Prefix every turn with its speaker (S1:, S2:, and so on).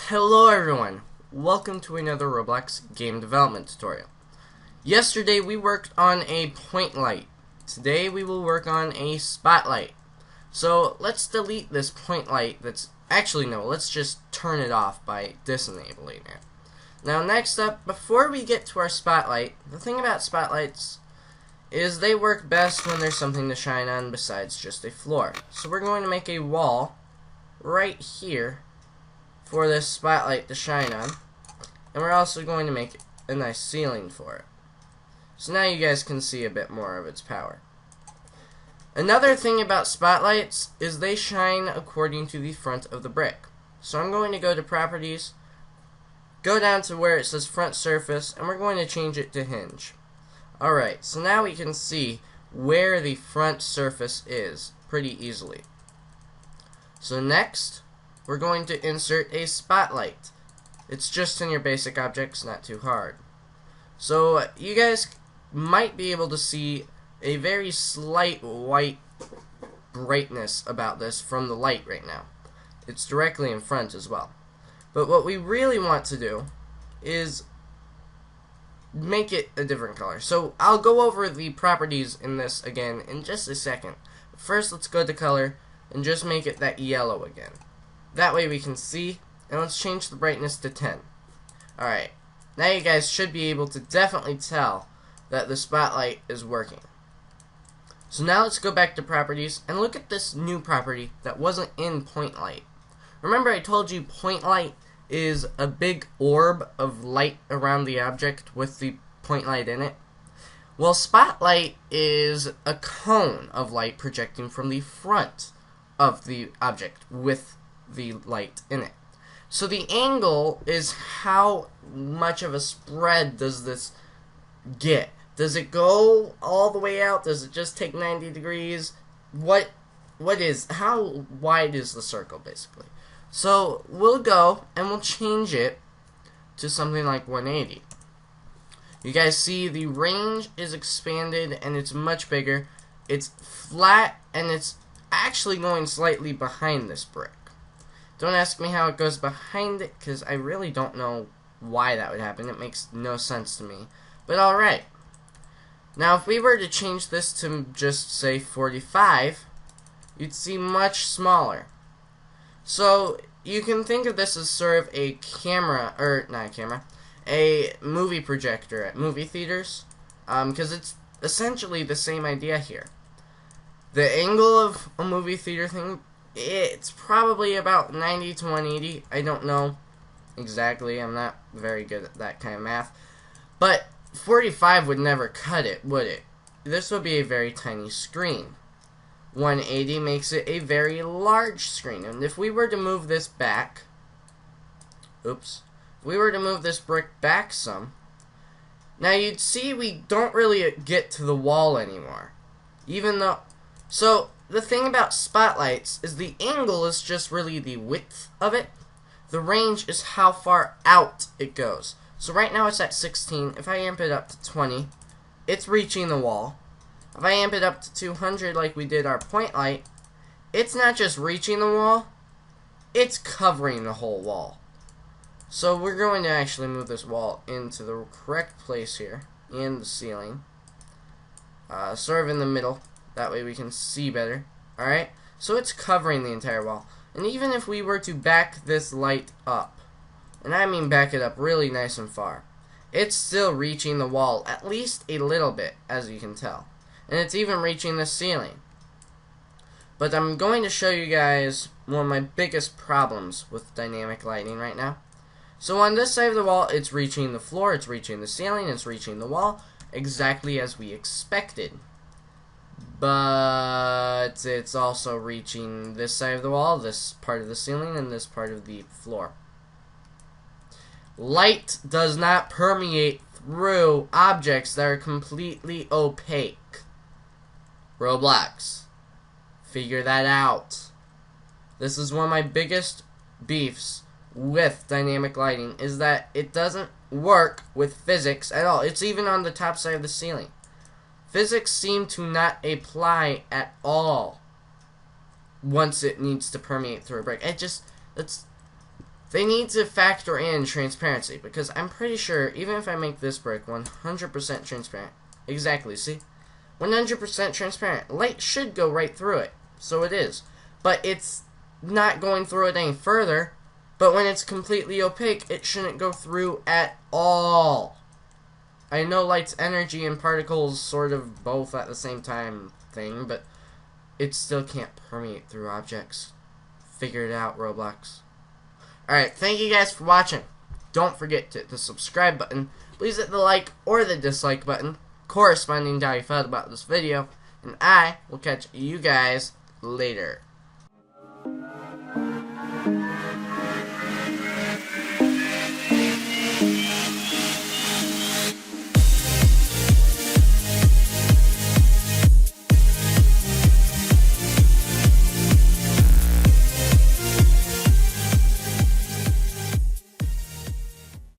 S1: Hello everyone, welcome to another Roblox game development tutorial. Yesterday we worked on a point light. Today we will work on a spotlight. So let's delete this point light let's just turn it off by disabling it. Now next up, before we get to our spotlight, the thing about spotlights is they work best when there's something to shine on besides just a floor. So we're going to make a wall right here for this spotlight to shine on, and we're also going to make a nice ceiling for it. So now you guys can see a bit more of its power. Another thing about spotlights is they shine according to the front of the brick. So I'm going to go to properties, go down to where it says front surface, and we're going to change it to hinge. Alright, so now we can see where the front surface is pretty easily. So next, we're going to insert a spotlight. It's just in your basic objects, not too hard. So you guys might be able to see a very slight white brightness about this from the light right now. It's directly in front as well. But what we really want to do is make it a different color. So I'll go over the properties in this again in just a second. First, let's go to color and just make it that yellow again. That way we can see, and let's change the brightness to 10. Alright, now you guys should be able to definitely tell that the spotlight is working. So now let's go back to properties and look at this new property that wasn't in point light. Remember I told you point light is a big orb of light around the object with the point light in it? Well, spotlight is a cone of light projecting from the front of the object with the light in it. So the angle is how much of a spread does this get? Does it go all the way out? Does it just take 90 degrees? How wide is the circle basically? So we'll go and we'll change it to something like 180. You guys see the range is expanded and it's much bigger. It's flat and it's actually going slightly behind this brick. Don't ask me how it goes behind it, because I really don't know why that would happen. It makes no sense to me. But alright. Now if we were to change this to just say 45, you'd see much smaller. So you can think of this as sort of a a movie projector at movie theaters, because it's essentially the same idea here. The angle of a movie theater thing, it's probably about 90 to 180. I don't know exactly. I'm not very good at that kind of math. But 45 would never cut it, would it? This would be a very tiny screen. 180 makes it a very large screen. And if we were to move this back, if we were to move this brick back some, now you'd see we don't really get to the wall anymore. So the thing about spotlights is the angle is just really the width of it. The range is how far out it goes. So right now it's at 16. If I amp it up to 20, it's reaching the wall. If I amp it up to 200 like we did our point light, it's not just reaching the wall, it's covering the whole wall. So we're going to actually move this wall into the correct place here, in the ceiling. Sort of in the middle. That way we can see better. Alright? So it's covering the entire wall. And even if we were to back this light up, and I mean back it up really nice and far, it's still reaching the wall at least a little bit, as you can tell. And it's even reaching the ceiling. But I'm going to show you guys one of my biggest problems with dynamic lighting right now. So on this side of the wall, it's reaching the floor, it's reaching the ceiling, it's reaching the wall, exactly as we expected. But it's also reaching this side of the wall, this part of the ceiling, and this part of the floor. Light does not permeate through objects that are completely opaque. Roblox, figure that out. This is one of my biggest beefs with dynamic lighting, is that it doesn't work with physics at all. It's even on the top side of the ceiling. Physics seem to not apply at all once it needs to permeate through a brick. they need to factor in transparency, because I'm pretty sure even if I make this brick 100% transparent, exactly, see? 100% transparent, light should go right through it, so it is. But it's not going through it any further, but when it's completely opaque, it shouldn't go through at all. I know light's energy and particles sort of both at the same time thing, but it still can't permeate through objects. Figure it out, Roblox. Alright, thank you guys for watching. Don't forget to hit the subscribe button. Please hit the like or the dislike button corresponding to how you felt about this video. And I will catch you guys later.